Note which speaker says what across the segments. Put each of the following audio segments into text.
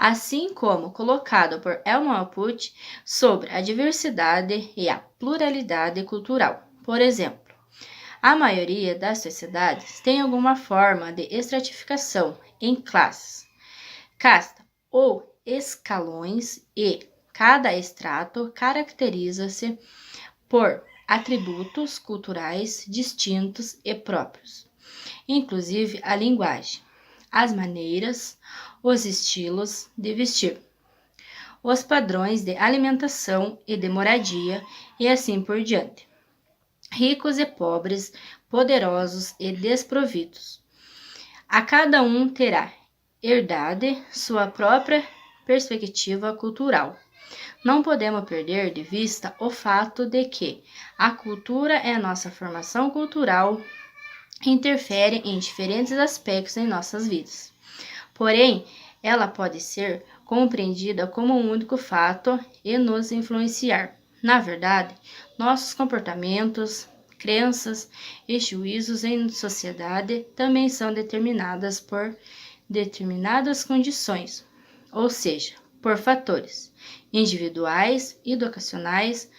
Speaker 1: assim como colocado por Elmo Aput sobre a diversidade e a pluralidade cultural. Por exemplo, a maioria das sociedades tem alguma forma de estratificação em classes, casta ou escalões e cada estrato caracteriza-se por atributos culturais distintos e próprios, inclusive a linguagem, as maneiras, os estilos de vestir, os padrões de alimentação e de moradia e assim por diante. Ricos e pobres, poderosos e desprovidos. A cada um terá herdade sua própria perspectiva cultural. Não podemos perder de vista o fato de que a cultura é a nossa formação cultural, interfere em diferentes aspectos em nossas vidas. Porém, ela pode ser compreendida como um único fato e nos influenciar. Na verdade, nossos comportamentos, crenças e juízos em sociedade também são determinadas por determinadas condições, ou seja, por fatores individuais, educacionais,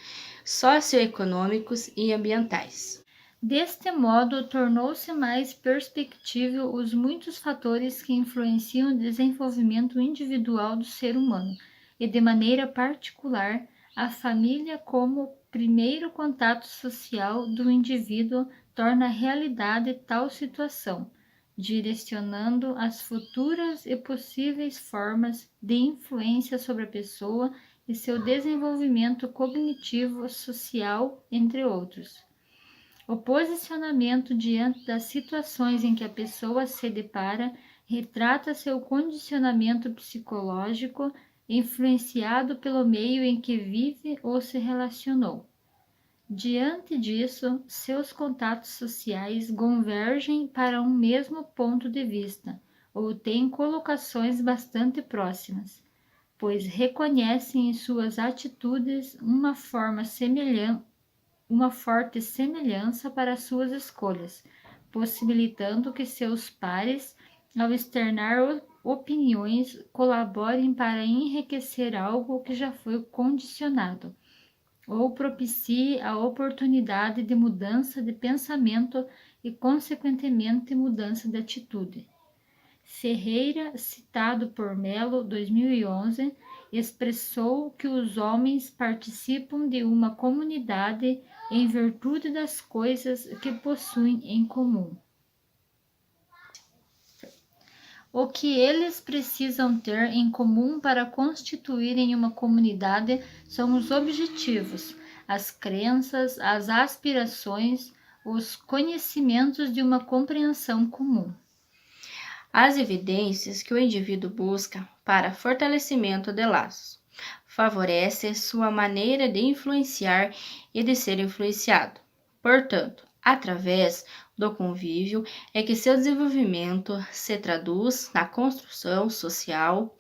Speaker 1: socioeconômicos e ambientais.
Speaker 2: Deste modo, tornou-se mais perceptível os muitos fatores que influenciam o desenvolvimento individual do ser humano, e de maneira particular, a família como primeiro contato social do indivíduo torna realidade tal situação, direcionando as futuras e possíveis formas de influência sobre a pessoa e seu desenvolvimento cognitivo, social, entre outros. O posicionamento diante das situações em que a pessoa se depara retrata seu condicionamento psicológico influenciado pelo meio em que vive ou se relacionou. Diante disso, seus contatos sociais convergem para um mesmo ponto de vista ou têm colocações bastante próximas, pois reconhecem em suas atitudes uma forte semelhança para suas escolhas, possibilitando que seus pares, ao externar opiniões, colaborem para enriquecer algo que já foi condicionado, ou propicie a oportunidade de mudança de pensamento e, consequentemente, mudança de atitude. Ferreira, citado por Mello, 2011, expressou que os homens participam de uma comunidade em virtude das coisas que possuem em comum. O que eles precisam ter em comum para constituírem uma comunidade são os objetivos, as crenças, as aspirações, os conhecimentos de uma compreensão comum.
Speaker 1: As evidências que o indivíduo busca para fortalecimento de laços favorece sua maneira de influenciar e de ser influenciado. Portanto, através do convívio é que seu desenvolvimento se traduz na construção social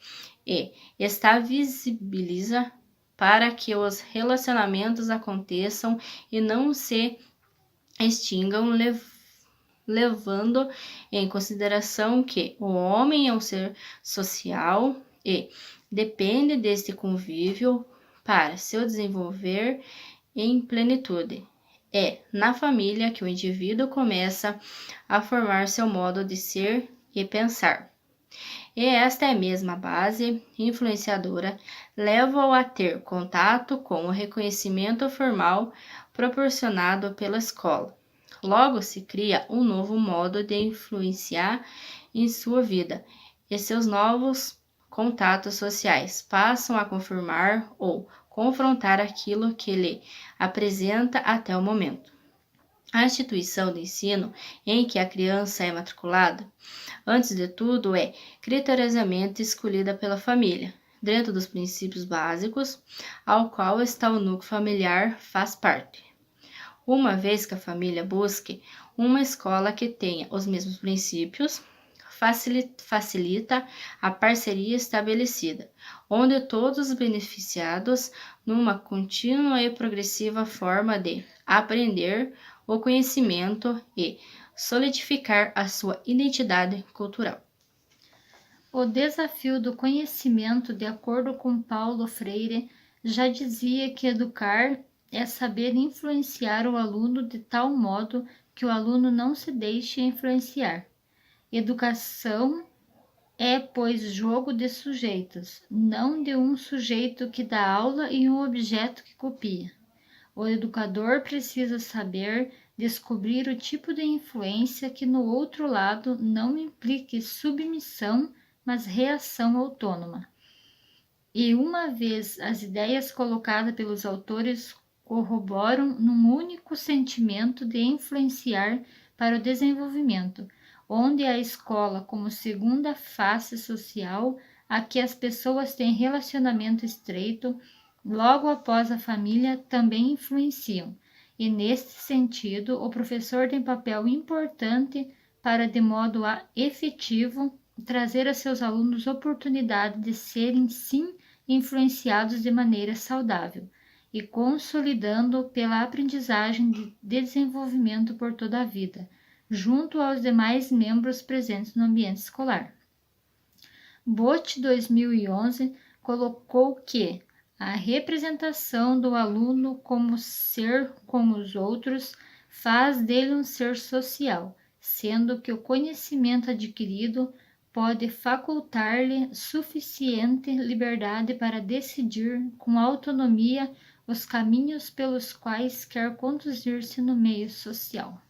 Speaker 1: e estabiliza para que os relacionamentos aconteçam e não se extingam, levando em consideração que o homem é um ser social e depende deste convívio para seu desenvolver em plenitude. É na família que o indivíduo começa a formar seu modo de ser e pensar. E esta é a mesma base influenciadora leva-o a ter contato com o reconhecimento formal proporcionado pela escola. Logo se cria um novo modo de influenciar em sua vida, e seus novos contatos sociais passam a confirmar ou confrontar aquilo que lhe apresenta até o momento. A instituição de ensino em que a criança é matriculada, antes de tudo, é criteriosamente escolhida pela família, dentro dos princípios básicos, ao qual está o núcleo familiar faz parte. Uma vez que a família busque uma escola que tenha os mesmos princípios, facilita a parceria estabelecida, onde todos os beneficiados numa contínua e progressiva forma de aprender o conhecimento e solidificar a sua identidade cultural.
Speaker 2: O desafio do conhecimento, de acordo com Paulo Freire, já dizia que educar é saber influenciar o aluno de tal modo que o aluno não se deixe influenciar. Educação é, pois, jogo de sujeitos, não de um sujeito que dá aula e um objeto que copia. O educador precisa saber descobrir o tipo de influência que no outro lado não implique submissão, mas reação autônoma. E uma vez as ideias colocadas pelos autores corroboram num único sentimento de influenciar para o desenvolvimento, onde a escola como segunda face social a que as pessoas têm relacionamento estreito, logo após a família também influenciam. E neste sentido, o professor tem papel importante para, de modo efetivo, trazer a seus alunos oportunidade de serem, sim, influenciados de maneira saudável e consolidando pela aprendizagem de desenvolvimento por toda a vida, junto aos demais membros presentes no ambiente escolar. Botti 2011 colocou que a representação do aluno como ser como os outros faz dele um ser social, sendo que o conhecimento adquirido pode facultar-lhe suficiente liberdade para decidir com autonomia os caminhos pelos quais quer conduzir-se no meio social.